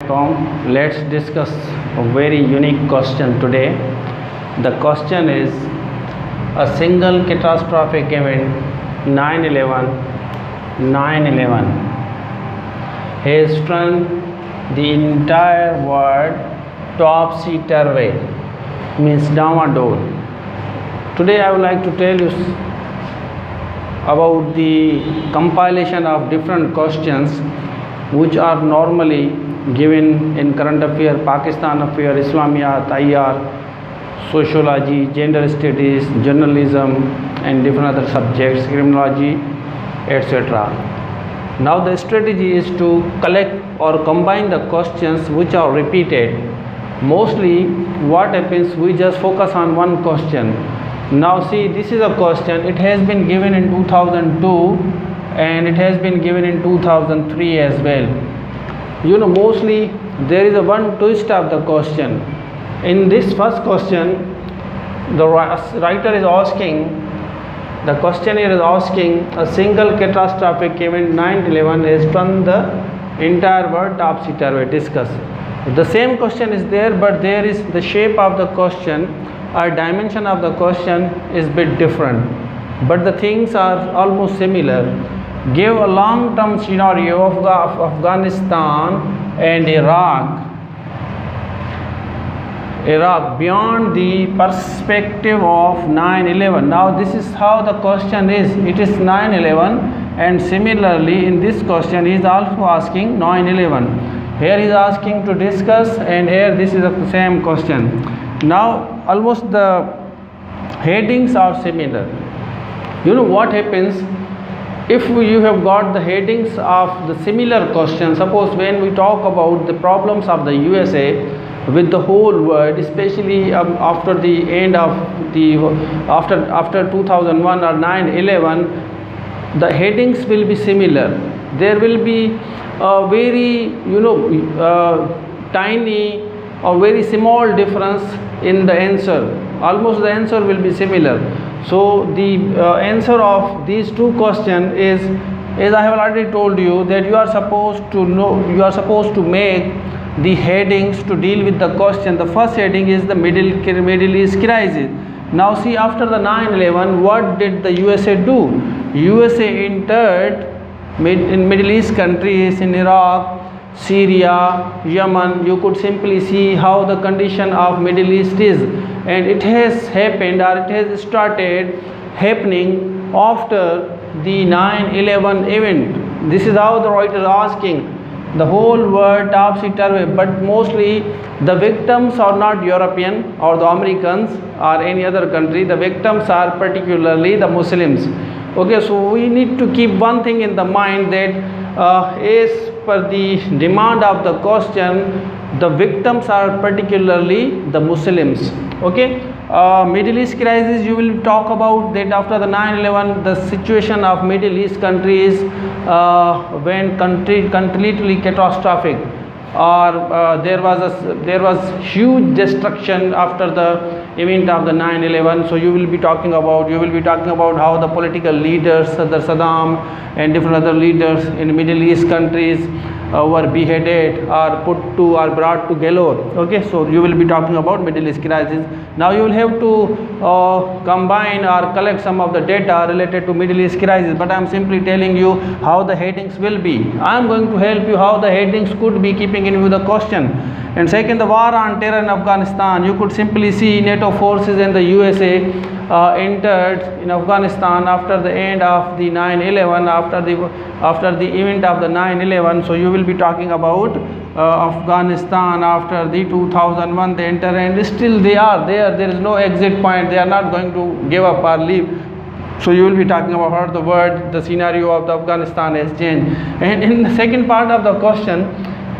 alaikum. Let's discuss a very unique question today. The question is a single catastrophic event 9/11 has turned the entire world topsy-turvy, means down a door. Today I would like to tell you about the compilation of different questions which are normally given in current affair, Pakistan affair, Islamiyat, IR, sociology, gender studies, journalism and different other subjects, criminology, etc. Now the strategy is to collect or combine the questions which are repeated. Mostly what happens, we just focus on one question. Now see, this is a question, it has been given in 2002 and it has been given in 2003 as well. You know, mostly there is a one twist of the question. In this first question, the writer is asking, the questionnaire is asking, a single catastrophic event 9/11 has turned the entire world topsy-turvy. Discuss. The same question is there, but there is the shape of the question or dimension of the question is bit different, but the things are almost similar. Give a long-term scenario of Afghanistan and Iraq beyond the perspective of 9/11. Now this is how the question is. It is 9/11 and similarly in this question he is also asking 9/11. Here he is asking to discuss and here this is the same question. Now almost the headings are similar. You know what happens if you have got the headings of the similar question. Suppose when we talk about the problems of the USA with the whole world, especially after the end of the after 2001 or 9/11, the headings will be similar. There will be a very tiny or very small difference in the answer. Almost the answer will be similar. So the answer of these two questions is, as I have already told you, that you are supposed to know, you are supposed to make the headings to deal with the question. The first heading is the Middle East crisis. Now see, after the 9/11, what did the USA do? USA entered in Middle East countries, in Iraq, Syria, Yemen. You could simply see how the condition of Middle East is, and it has happened or it has started happening after the 9/11 event. This is how the writer is asking. The whole world topsy-turvy, but mostly the victims are not European or the Americans or any other country. The victims are particularly the Muslims. Okay, so we need to keep one thing in the mind, that as per the demand of the question, the victims are particularly the Muslims. Okay, Middle East crisis, you will talk about that after the 9/11 the situation of Middle East countries went completely catastrophic, or there was huge destruction after the event of the 9/11. So you will be talking about how the political leaders, the Saddam and different other leaders in Middle East countries were beheaded or brought to gallows. Okay, so you will be talking about Middle East crisis. Now you will have to combine or collect some of the data related to Middle East crisis, but I am simply telling you how the headings will be. I am going to help you how the headings could be, keeping in view the question. And second, the war on terror in Afghanistan. You could simply see NATO forces and the USA entered in Afghanistan after the end of the 9/11, after the event of the 9/11. So you will be talking about Afghanistan after the 2001 they enter, and still they are there. There is no exit point. They are not going to give up or leave. So you will be talking about how the scenario of the Afghanistan has changed. And in the second part of the question,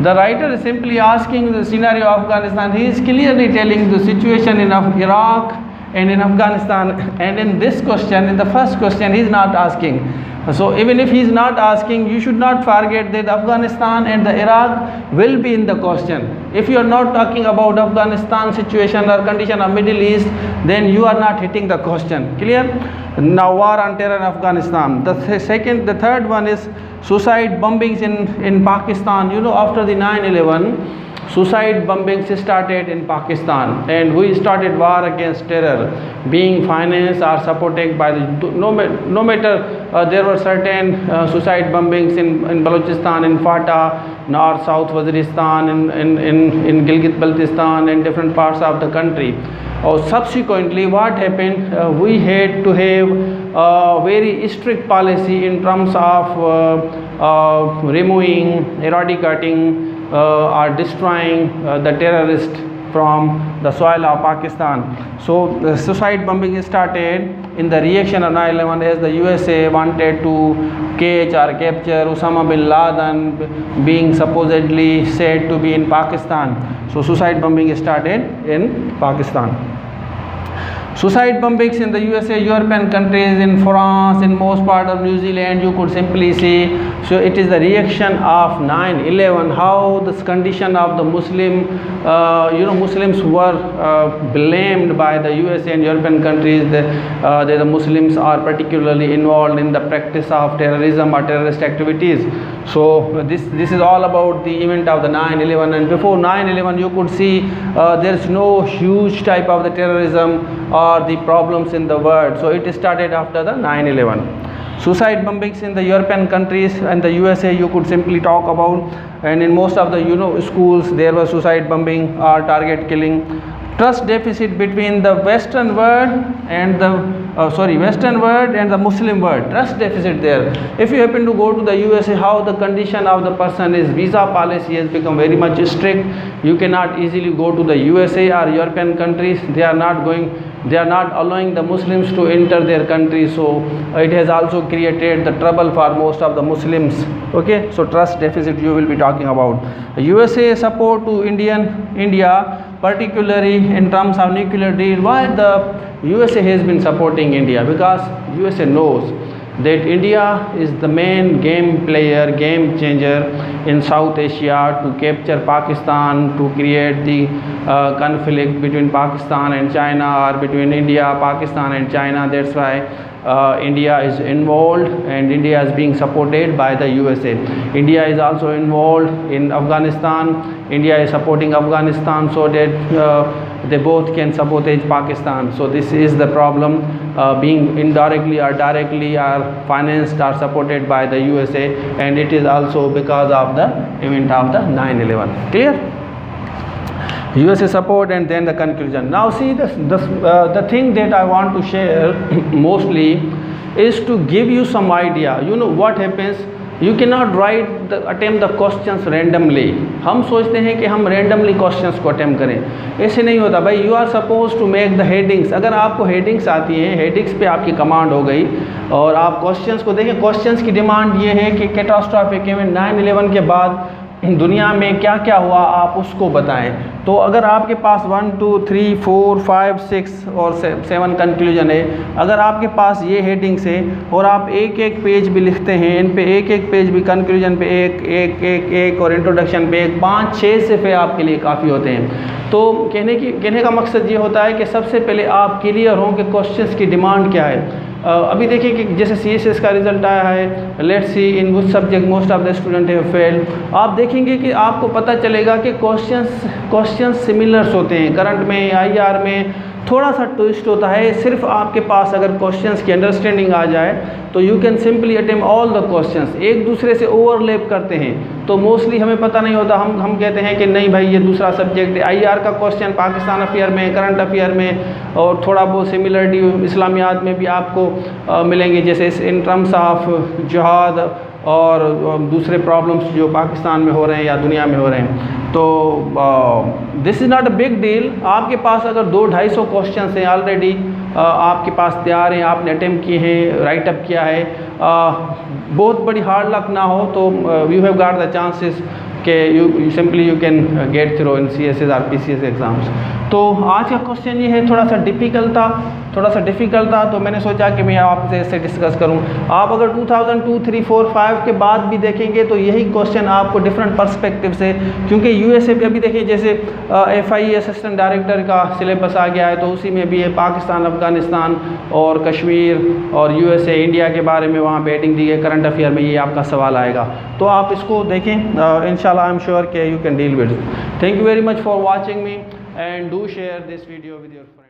the writer is simply asking the scenario of Afghanistan. He is clearly telling the situation in Iraq and in Afghanistan. And in this question, in the first question, he is not asking. So even if he is not asking, you should not forget that Afghanistan and the Iraq will be in the question. If you are not talking about Afghanistan situation or condition of Middle East, then you are not hitting the question. Clear? Now war on terror in Afghanistan. The third one is suicide bombings in Pakistan. You know, after the 9/11, suicide bombings started in Pakistan, and we started war against terror, being financed or supported by the no matter there were certain suicide bombings in Balochistan, in Fatah, North South Waziristan, in Gilgit-Baltistan, and different parts of the country. Subsequently, what happened? We had to have a very strict policy in terms of removing, eradicating, or destroying the terrorists from the soil of Pakistan. So the suicide bombing started in the reaction of 9/11, as the USA wanted to catch or capture Osama bin Laden, being supposedly said to be in Pakistan. So suicide bombing started in Pakistan. Suicide bombings in the USA, European countries, in France, in most part of New Zealand, you could simply see. So it is the reaction of 9/11, how this condition of the Muslims were blamed by the USA and European countries that the Muslims are particularly involved in the practice of terrorism or terrorist activities. So this is all about the event of the 9/11, and before 9/11 you could see there is no huge type of the terrorism or the problems in the world. So it started after the 9/11. Suicide bombings in the European countries and the USA, you could simply talk about, and in most of the schools there was suicide bombing or target killing. Trust deficit between the Western world and the Muslim world. Trust deficit there. If you happen to go to the USA, how the condition of the person is, visa policy has become very much strict. You cannot easily go to the USA or European countries. They are not allowing the Muslims to enter their country. So it has also created the trouble for most of the Muslims. Okay, so trust deficit you will be talking about. USA support to India, particularly in terms of nuclear deal. Why the USA has been supporting India? Because USA knows that India is the main game player, game changer in South Asia to capture Pakistan, to create the conflict between Pakistan and China, or between India, Pakistan and China. That's why India is involved, and India is being supported by the USA. India is also involved in Afghanistan. India is supporting Afghanistan so that they both can sabotage Pakistan. So this is the problem, being indirectly or directly or financed or supported by the USA, and it is also because of the event of the 9/11. Clear? USA support, and then the conclusion. Now see, the thing that I want to share mostly is to give you some idea. You know what happens? You cannot attempt the questions randomly. हम सोचते हैं कि हम randomly questions को attempt करें, ऐसे नहीं होता भाई. You are supposed to make the headings. अगर आपको headings आती हैं, headings पे आपकी command हो गई, और आप questions को देखें. questions की demand ये है कि catastrophic event 9/11 के बाद दुनिया में क्या क्या हुआ, आप उसको बताएं. तो अगर आपके पास 1 2 3 4 5 6 और 7 कंक्लूजन है, अगर आपके पास ये हेडिंग्स है और आप एक एक पेज भी लिखते हैं, इन पे एक एक पेज भी कंक्लूजन पे एक और इंट्रोडक्शन पे 5-6 सिफ़े आपके लिए काफ़ी होते हैं. तो कहने का मकसद ये होता है कि सबसे पहले आप क्लियर हों कि क्वेश्चंस की डिमांड क्या है. अभी देखिए कि जैसे CSS का रिज़ल्ट आया है, let's see in which subject most of the student have failed. आप देखेंगे कि आपको पता चलेगा कि क्वेश्चंस सिमिलर्स होते हैं. करंट में, IR में थोड़ा सा ट्विस्ट होता है. सिर्फ आपके पास अगर क्वेश्चंस की अंडरस्टैंडिंग आ जाए तो you can simply attempt all the questions. एक दूसरे से ओवरलैप करते हैं तो मोस्टली हमें पता नहीं होता. हम कहते हैं कि नहीं भाई ये दूसरा सब्जेक्ट है. IR का क्वेश्चन पाकिस्तान अफेयर में, करंट अफेयर में, और थोड़ा बहुत सिमिलरिटी इस्लामियात में भी आपको मिलेंगे, जैसे इन टर्म्स ऑफ जिहाद और दूसरे प्रॉब्लम्स जो पाकिस्तान में हो रहे हैं या दुनिया में हो रहे हैं. तो this is not a big deal. आपके पास अगर 200-250 क्वेश्चन हैं ऑलरेडी आपके पास तैयार हैं, आपने अटेम्प्ट किए हैं, राइट अप किया है, बहुत बड़ी हार्ड लक ना हो तो you have got the chances कि you simply you can get through in CSS और PCS एग्ज़ाम्स। तो आज का क्वेश्चन ये है, थोड़ा सा डिफ़िकल्ट था, तो मैंने सोचा कि मैं आपसे इससे डिस्कस करूं। आप अगर 2002, 3, 4, 5 के बाद भी देखेंगे तो यही क्वेश्चन आपको डिफरेंट पर्सपेक्टिव से, क्योंकि USA भी अभी देखिए जैसे FIE असिस्टेंट डायरेक्टर का सिलेबस आ गया है, तो उसी में भी है पाकिस्तान, अफगानिस्तान और कश्मीर और USA इंडिया के बारे में वहाँ पे हेडिंग दी है, करंट अफेयर में ये आपका सवाल आएगा। तो आप इसको देखें, इंशाल्लाह आई एम श्योर कि you can deal with. Thank you very much for watching me and do share this video with your friends.